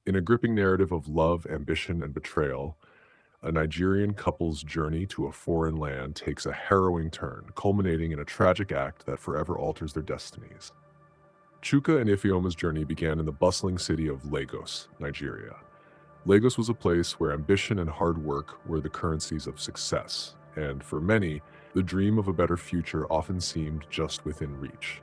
In a gripping narrative of love, ambition, and betrayal, a Nigerian couple's journey to a foreign land takes a harrowing turn, culminating in a tragic act that forever alters their destinies. Chuka and Ifeoma's journey began in the bustling city of Lagos, Nigeria. Lagos was a place where ambition and hard work were the currencies of success, and for many, the dream of a better future often seemed just within reach.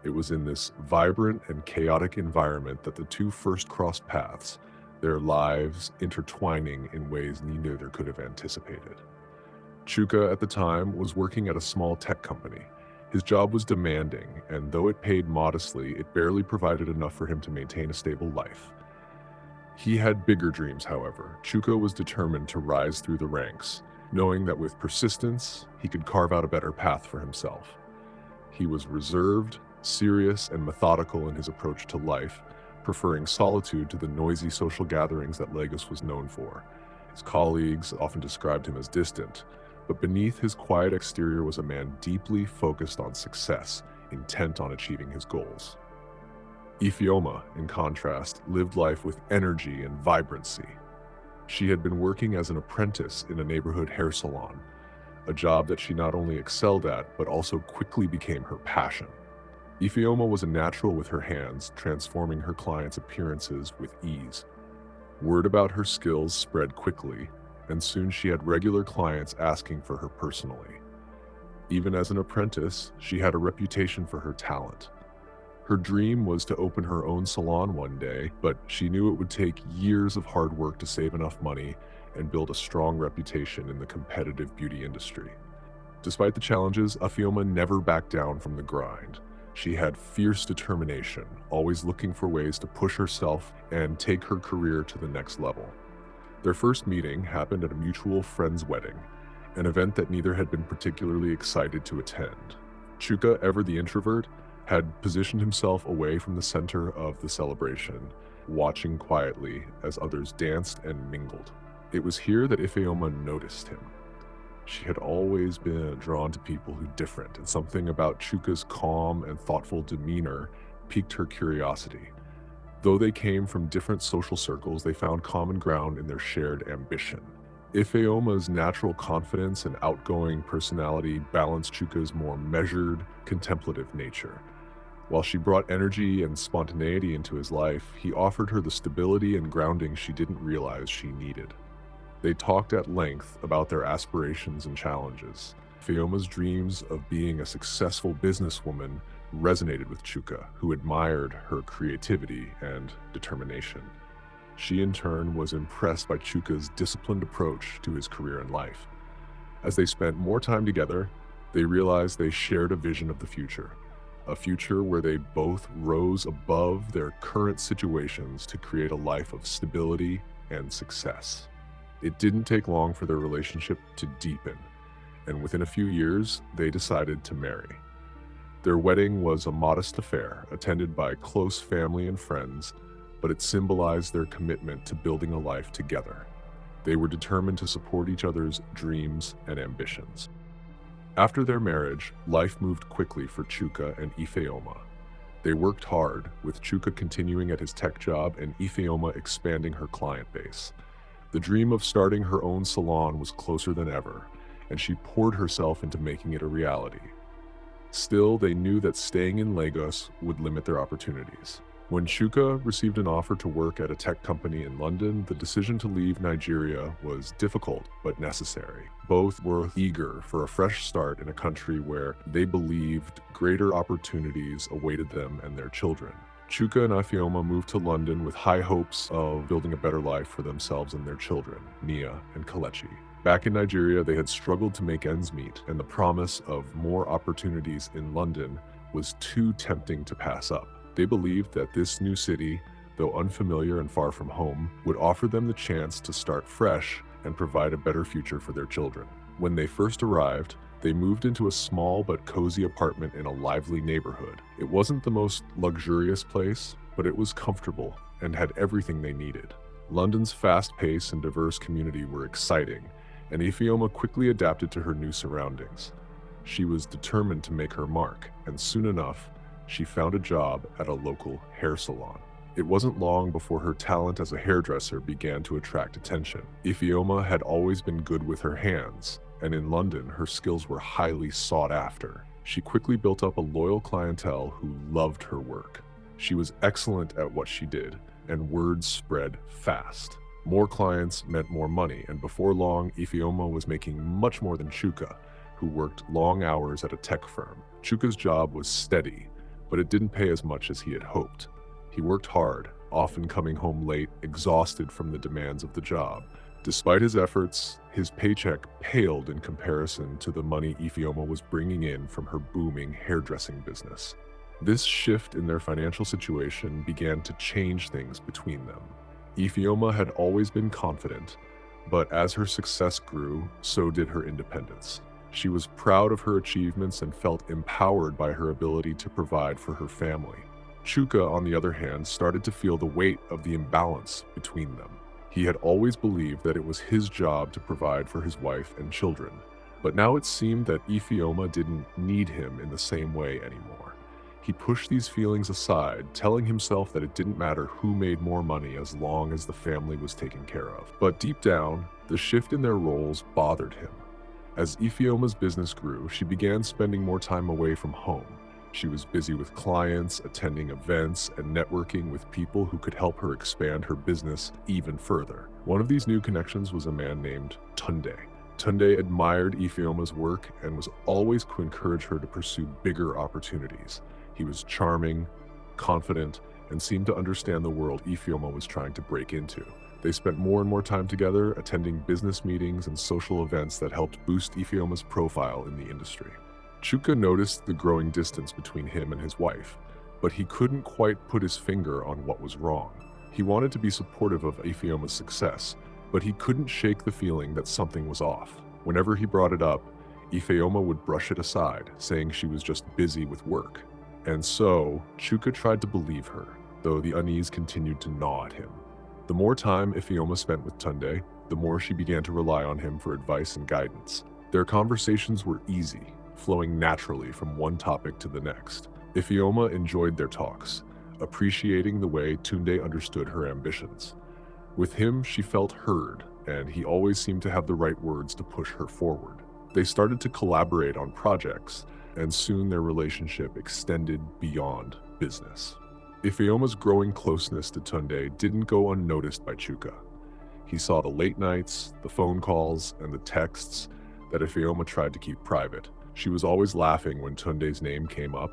It was in this vibrant and chaotic environment that the two first crossed paths, their lives intertwining in ways neither could have anticipated. Chuka, at the time, was working at a small tech company. His job was demanding, and though it paid modestly, it barely provided enough for him to maintain a stable life. He had bigger dreams, however. Chuka was determined to rise through the ranks, knowing that with persistence, he could carve out a better path for himself. He was reserved, serious, and methodical in his approach to life, preferring solitude to the noisy social gatherings that Lagos was known for. His colleagues often described him as distant, but beneath his quiet exterior was a man deeply focused on success, intent on achieving his goals. Ifeoma, in contrast, lived life with energy and vibrancy. She had been working as an apprentice in a neighborhood hair salon, a job that she not only excelled at, but also quickly became her passion. Ifeoma was a natural with her hands, transforming her clients' appearances with ease. Word about her skills spread quickly, and soon she had regular clients asking for her personally. Even as an apprentice, she had a reputation for her talent. Her dream was to open her own salon one day, but she knew it would take years of hard work to save enough money and build a strong reputation in the competitive beauty industry. Despite the challenges, Ifeoma never backed down from the grind. She had fierce determination, always looking for ways to push herself and take her career to the next level. Their first meeting happened at a mutual friend's wedding, an event that neither had been particularly excited to attend. Chuka, ever the introvert, had positioned himself away from the center of the celebration, watching quietly as others danced and mingled. It was here that Ifeoma noticed him. She had always been drawn to people who different, and something about Chuka's calm and thoughtful demeanor piqued her curiosity. Though they came from different social circles, they found common ground in their shared ambition. Ifeoma's natural confidence and outgoing personality balanced Chuka's more measured, contemplative nature. While she brought energy and spontaneity into his life, he offered her the stability and grounding she didn't realize she needed. They talked at length about their aspirations and challenges. Ifeoma's dreams of being a successful businesswoman resonated with Chuka, who admired her creativity and determination. She, in turn, was impressed by Chuka's disciplined approach to his career and life. As they spent more time together, they realized they shared a vision of the future, a future where they both rose above their current situations to create a life of stability and success. It didn't take long for their relationship to deepen, and within a few years, they decided to marry. Their wedding was a modest affair, attended by close family and friends, but it symbolized their commitment to building a life together. They were determined to support each other's dreams and ambitions. After their marriage, life moved quickly for Chuka and Ifeoma. They worked hard, with Chuka continuing at his tech job and Ifeoma expanding her client base. The dream of starting her own salon was closer than ever, and she poured herself into making it a reality. Still, they knew that staying in Lagos would limit their opportunities. When Chuka received an offer to work at a tech company in London, the decision to leave Nigeria was difficult but necessary. Both were eager for a fresh start in a country where they believed greater opportunities awaited them and their children. Chuka and Ifeoma moved to London with high hopes of building a better life for themselves and their children, Nia and Kelechi. Back in Nigeria, they had struggled to make ends meet, and the promise of more opportunities in London was too tempting to pass up. They believed that this new city, though unfamiliar and far from home, would offer them the chance to start fresh and provide a better future for their children. When they first arrived, they moved into a small but cozy apartment in a lively neighborhood. It wasn't the most luxurious place, but it was comfortable and had everything they needed. London's fast pace and diverse community were exciting, and Ifeoma quickly adapted to her new surroundings. She was determined to make her mark, and soon enough, she found a job at a local hair salon. It wasn't long before her talent as a hairdresser began to attract attention. Ifeoma had always been good with her hands, and in London, her skills were highly sought after. She quickly built up a loyal clientele who loved her work. She was excellent at what she did, and word spread fast. More clients meant more money, and before long, Ifeoma was making much more than Chuka, who worked long hours at a tech firm. Chuka's job was steady, but it didn't pay as much as he had hoped. He worked hard, often coming home late, exhausted from the demands of the job. Despite his efforts, his paycheck paled in comparison to the money Ifeoma was bringing in from her booming hairdressing business. This shift in their financial situation began to change things between them. Ifeoma had always been confident, but as her success grew, so did her independence. She was proud of her achievements and felt empowered by her ability to provide for her family. Chuka, on the other hand, started to feel the weight of the imbalance between them. He had always believed that it was his job to provide for his wife and children, but now it seemed that Ifeoma didn't need him in the same way anymore. He pushed these feelings aside, telling himself that it didn't matter who made more money as long as the family was taken care of. But deep down, the shift in their roles bothered him. As Ifeoma's business grew, she began spending more time away from home. She was busy with clients, attending events, and networking with people who could help her expand her business even further. One of these new connections was a man named Tunde. Tunde admired Ifeoma's work and was always to encourage her to pursue bigger opportunities. He was charming, confident, and seemed to understand the world Ifeoma was trying to break into. They spent more and more time together, attending business meetings and social events that helped boost Ifeoma's profile in the industry. Chuka noticed the growing distance between him and his wife, but he couldn't quite put his finger on what was wrong. He wanted to be supportive of Ifeoma's success, but he couldn't shake the feeling that something was off. Whenever he brought it up, Ifeoma would brush it aside, saying she was just busy with work. And so, Chuka tried to believe her, though the unease continued to gnaw at him. The more time Ifeoma spent with Tunde, the more she began to rely on him for advice and guidance. Their conversations were easy, flowing naturally from one topic to the next. Ifeoma enjoyed their talks, appreciating the way Tunde understood her ambitions. With him, she felt heard, and he always seemed to have the right words to push her forward. They started to collaborate on projects, and soon their relationship extended beyond business. Ifeoma's growing closeness to Tunde didn't go unnoticed by Chuka. He saw the late nights, the phone calls, and the texts that Ifeoma tried to keep private. She was always laughing when Tunde's name came up,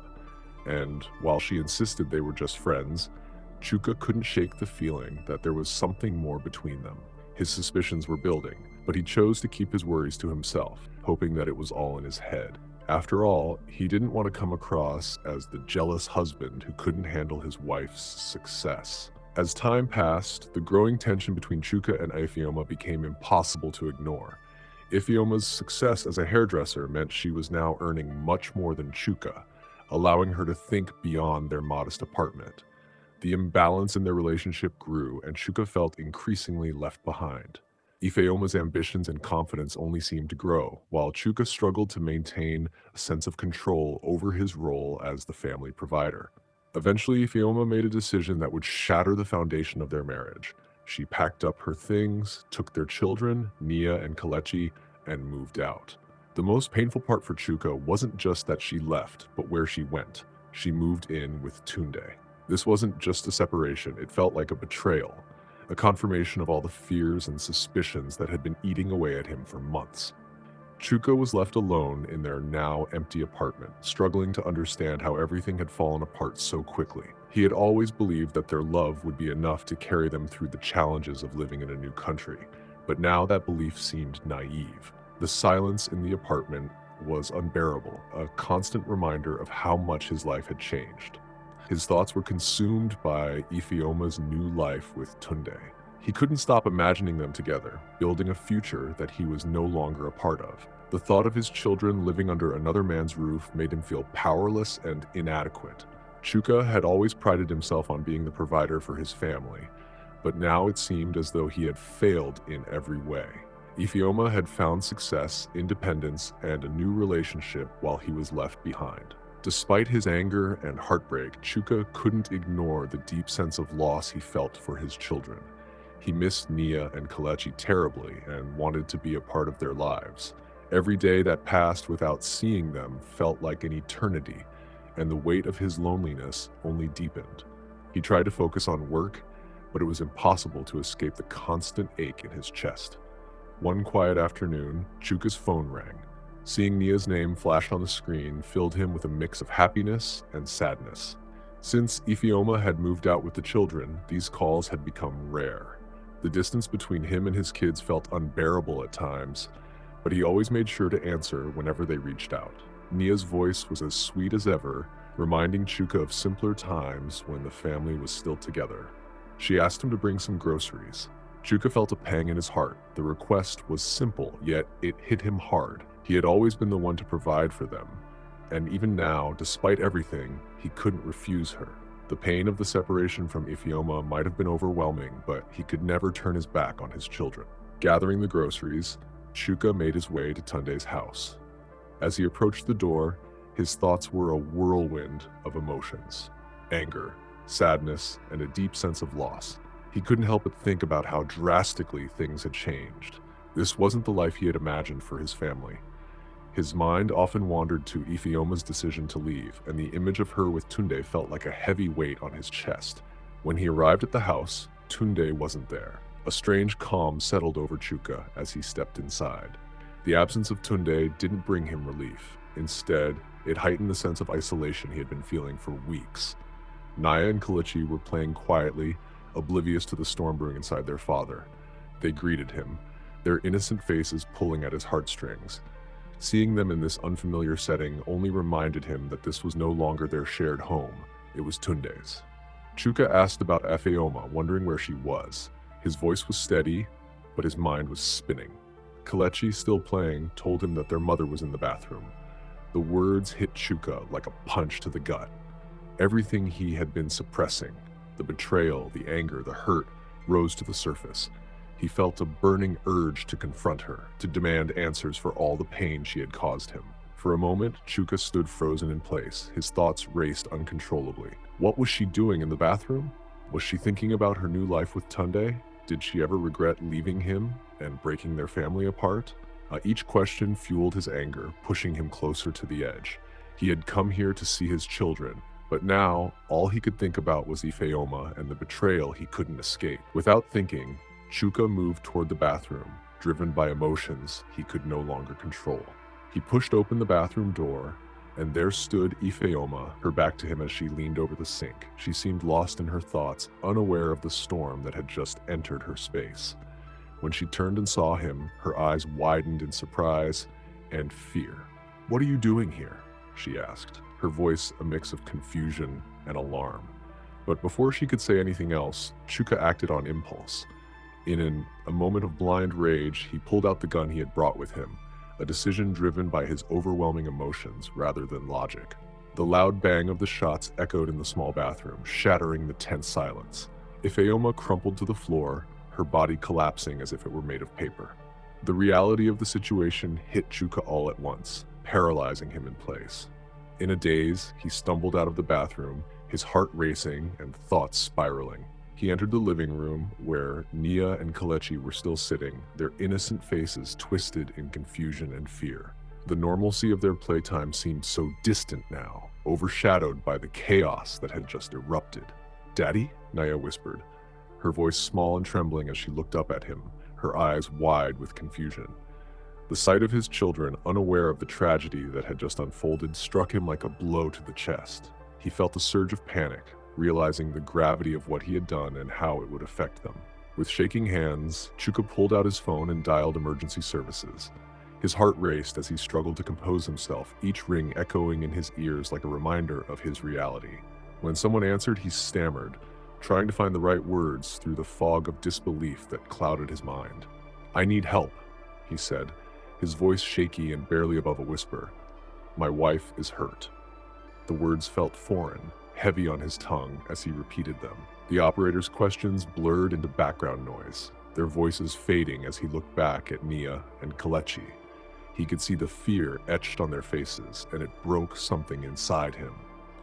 and while she insisted they were just friends, Chuka couldn't shake the feeling that there was something more between them. His suspicions were building, but he chose to keep his worries to himself, hoping that it was all in his head. After all, he didn't want to come across as the jealous husband who couldn't handle his wife's success. As time passed, the growing tension between Chuka and Ifeoma became impossible to ignore. Ifeoma's success as a hairdresser meant she was now earning much more than Chuka, allowing her to think beyond their modest apartment. The imbalance in their relationship grew, and Chuka felt increasingly left behind. Ifeoma's ambitions and confidence only seemed to grow, while Chuka struggled to maintain a sense of control over his role as the family provider. Eventually, Ifeoma made a decision that would shatter the foundation of their marriage. She packed up her things, took their children, Nia and Kelechi, and moved out. The most painful part for Chuka wasn't just that she left, but where she went. She moved in with Tunde. This wasn't just a separation, it felt like a betrayal, a confirmation of all the fears and suspicions that had been eating away at him for months. Chuka was left alone in their now empty apartment, struggling to understand how everything had fallen apart so quickly. He had always believed that their love would be enough to carry them through the challenges of living in a new country, but now that belief seemed naive. The silence in the apartment was unbearable, a constant reminder of how much his life had changed. His thoughts were consumed by Ifeoma's new life with Tunde. He couldn't stop imagining them together, building a future that he was no longer a part of. The thought of his children living under another man's roof made him feel powerless and inadequate. Chuka had always prided himself on being the provider for his family, but now it seemed as though he had failed in every way. Ifeoma had found success, independence, and a new relationship while he was left behind. Despite his anger and heartbreak, Chuka couldn't ignore the deep sense of loss he felt for his children. He missed Nia and Kalechi terribly and wanted to be a part of their lives. Every day that passed without seeing them felt like an eternity, and the weight of his loneliness only deepened. He tried to focus on work, but it was impossible to escape the constant ache in his chest. One quiet afternoon, Chuka's phone rang. Seeing Nia's name flash on the screen filled him with a mix of happiness and sadness. Since Ifeoma had moved out with the children, these calls had become rare. The distance between him and his kids felt unbearable at times, but he always made sure to answer whenever they reached out. Nia's voice was as sweet as ever, reminding Chuka of simpler times when the family was still together. She asked him to bring some groceries. Chuka felt a pang in his heart. The request was simple, yet it hit him hard. He had always been the one to provide for them, and even now, despite everything, he couldn't refuse her. The pain of the separation from Ifeoma might have been overwhelming, but he could never turn his back on his children. Gathering the groceries, Chuka made his way to Tunde's house. As he approached the door, his thoughts were a whirlwind of emotions: anger, sadness, and a deep sense of loss. He couldn't help but think about how drastically things had changed. This wasn't the life he had imagined for his family. His mind often wandered to Ifeoma's decision to leave, and the image of her with Tunde felt like a heavy weight on his chest. When he arrived at the house, Tunde wasn't there. A strange calm settled over Chuka as he stepped inside. The absence of Tunde didn't bring him relief. Instead, it heightened the sense of isolation he had been feeling for weeks. Naya and Kalechi were playing quietly, oblivious to the storm brewing inside their father. They greeted him, their innocent faces pulling at his heartstrings. Seeing them in this unfamiliar setting only reminded him that this was no longer their shared home. It was Tunde's. Chuka asked about Ifeoma, wondering where she was. His voice was steady, but his mind was spinning. Kalechi, still playing, told him that their mother was in the bathroom. The words hit Chuka like a punch to the gut. Everything he had been suppressing, the betrayal, the anger, the hurt, rose to the surface. He felt a burning urge to confront her, to demand answers for all the pain she had caused him. For a moment, Chuka stood frozen in place. His thoughts raced uncontrollably. What was she doing in the bathroom? Was she thinking about her new life with Tunde? Did she ever regret leaving him and breaking their family apart? Each question fueled his anger, pushing him closer to the edge. He had come here to see his children, but now all he could think about was Ifeoma and the betrayal he couldn't escape. Without thinking, Chuka moved toward the bathroom, driven by emotions he could no longer control. He pushed open the bathroom door, and there stood Ifeoma, her back to him as she leaned over the sink. She seemed lost in her thoughts, unaware of the storm that had just entered her space. When she turned and saw him, her eyes widened in surprise and fear. "What are you doing here?" she asked, her voice a mix of confusion and alarm. But before she could say anything else, Chuka acted on impulse. In a moment of blind rage, he pulled out the gun he had brought with him, a decision driven by his overwhelming emotions rather than logic. The loud bang of the shots echoed in the small bathroom, shattering the tense silence. Ifeoma crumpled to the floor, her body collapsing as if it were made of paper. The reality of the situation hit Chuka all at once, paralyzing him in place. In a daze, he stumbled out of the bathroom, his heart racing and thoughts spiraling. He entered the living room where Nia and Kalechi were still sitting, their innocent faces twisted in confusion and fear. The normalcy of their playtime seemed so distant now, overshadowed by the chaos that had just erupted. "Daddy?" Nia whispered, her voice small and trembling as she looked up at him, her eyes wide with confusion. The sight of his children, unaware of the tragedy that had just unfolded, struck him like a blow to the chest. He felt a surge of panic, realizing the gravity of what he had done and how it would affect them. With shaking hands, Chuka pulled out his phone and dialed emergency services. His heart raced as he struggled to compose himself, each ring echoing in his ears like a reminder of his reality. When someone answered, he stammered, trying to find the right words through the fog of disbelief that clouded his mind. "I need help," he said, his voice shaky and barely above a whisper. "My wife is hurt." The words felt foreign, heavy on his tongue as he repeated them. The operator's questions blurred into background noise, their voices fading as he looked back at Nia and Kalechi. He could see the fear etched on their faces, and it broke something inside him.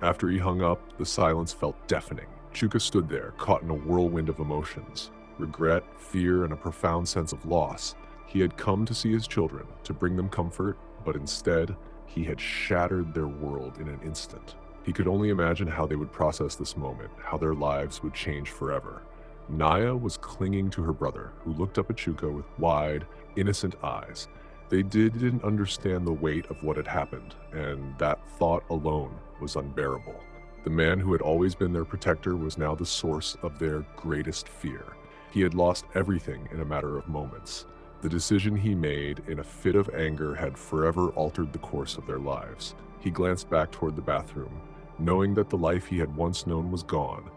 After he hung up, the silence felt deafening. Chuka stood there, caught in a whirlwind of emotions. Regret, fear, and a profound sense of loss. He had come to see his children, to bring them comfort, but instead, he had shattered their world in an instant. He could only imagine how they would process this moment, how their lives would change forever. Naya was clinging to her brother, who looked up at Chuka with wide, innocent eyes. They didn't understand the weight of what had happened, and that thought alone was unbearable. The man who had always been their protector was now the source of their greatest fear. He had lost everything in a matter of moments. The decision he made in a fit of anger had forever altered the course of their lives. He glanced back toward the bathroom, knowing that the life he had once known was gone,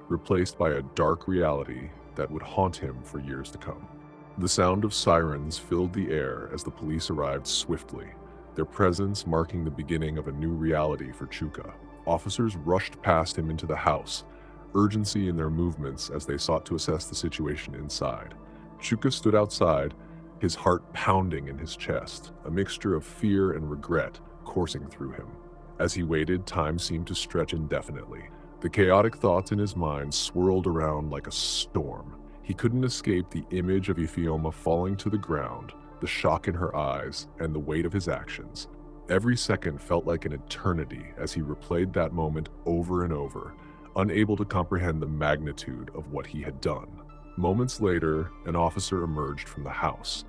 replaced by a dark reality that would haunt him for years to come. The sound of sirens filled the air as the police arrived swiftly, their presence marking the beginning of a new reality for Chuka. Officers rushed past him into the house, urgency in their movements as they sought to assess the situation inside. Chuka stood outside, his heart pounding in his chest, a mixture of fear and regret coursing through him. As he waited, time seemed to stretch indefinitely. The chaotic thoughts in his mind swirled around like a storm. He couldn't escape the image of Ifeoma falling to the ground, the shock in her eyes, and the weight of his actions. Every second felt like an eternity as he replayed that moment over and over, unable to comprehend the magnitude of what he had done. Moments later, an officer emerged from the house.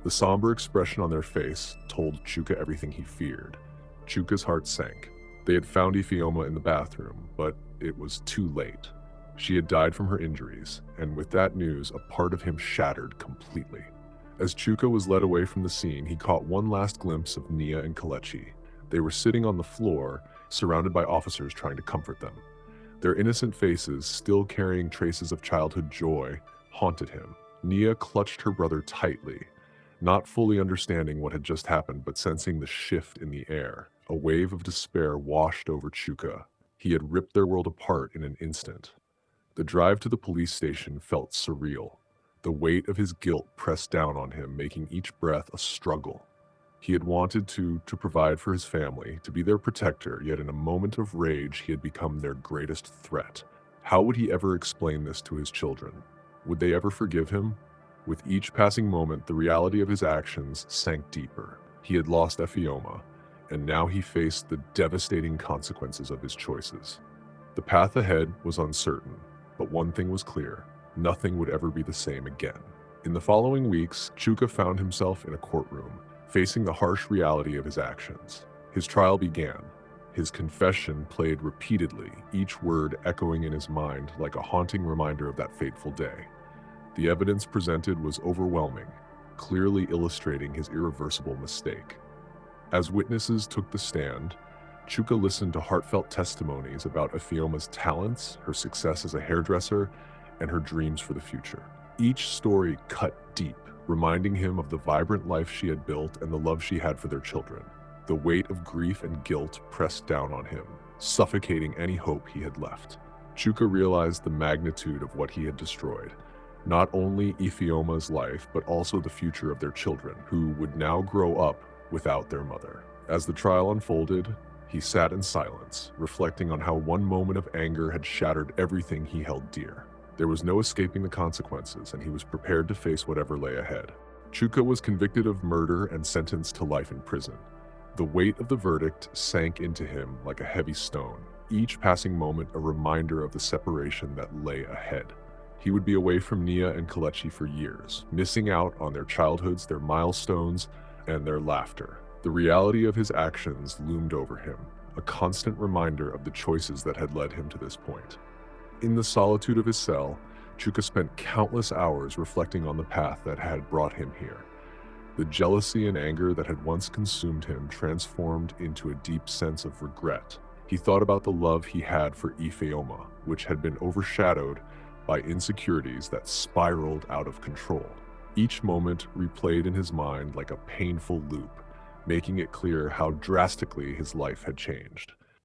The somber expression on their face told Chuka everything he feared. Chuka's heart sank. They had found Ifeoma in the bathroom, but it was too late. She had died from her injuries, and with that news, a part of him shattered completely. As Chuka was led away from the scene, he caught one last glimpse of Nia and Kelechi. They were sitting on the floor, surrounded by officers trying to comfort them. Their innocent faces, still carrying traces of childhood joy, haunted him. Nia clutched her brother tightly, not fully understanding what had just happened, but sensing the shift in the air. A wave of despair washed over Chuka. He had ripped their world apart in an instant. The drive to the police station felt surreal. The weight of his guilt pressed down on him, making each breath a struggle. He had wanted to provide for his family, to be their protector, yet in a moment of rage he had become their greatest threat. How would he ever explain this to his children? Would they ever forgive him? With each passing moment, the reality of his actions sank deeper. He had lost Ifeoma, and now he faced the devastating consequences of his choices. The path ahead was uncertain, but one thing was clear: nothing would ever be the same again. In the following weeks, Chuka found himself in a courtroom, facing the harsh reality of his actions. His trial began. His confession played repeatedly, each word echoing in his mind like a haunting reminder of that fateful day. The evidence presented was overwhelming, clearly illustrating his irreversible mistake. As witnesses took the stand, Chuka listened to heartfelt testimonies about Ifeoma's talents, her success as a hairdresser, and her dreams for the future. Each story cut deep, reminding him of the vibrant life she had built and the love she had for their children. The weight of grief and guilt pressed down on him, suffocating any hope he had left. Chuka realized the magnitude of what he had destroyed. Not only Ifeoma's life, but also the future of their children, who would now grow up without their mother. As the trial unfolded, he sat in silence, reflecting on how one moment of anger had shattered everything he held dear. There was no escaping the consequences, and he was prepared to face whatever lay ahead. Chuka was convicted of murder and sentenced to life in prison. The weight of the verdict sank into him like a heavy stone, each passing moment a reminder of the separation that lay ahead. He would be away from Nia and Kelechi for years, missing out on their childhoods, their milestones, and their laughter. The reality of his actions loomed over him, a constant reminder of the choices that had led him to this point. In the solitude of his cell, Chuka spent countless hours reflecting on the path that had brought him here. The jealousy and anger that had once consumed him transformed into a deep sense of regret. He thought about the love he had for Ifeoma, which had been overshadowed by insecurities that spiraled out of control. Each moment replayed in his mind like a painful loop, making it clear how drastically his life had changed.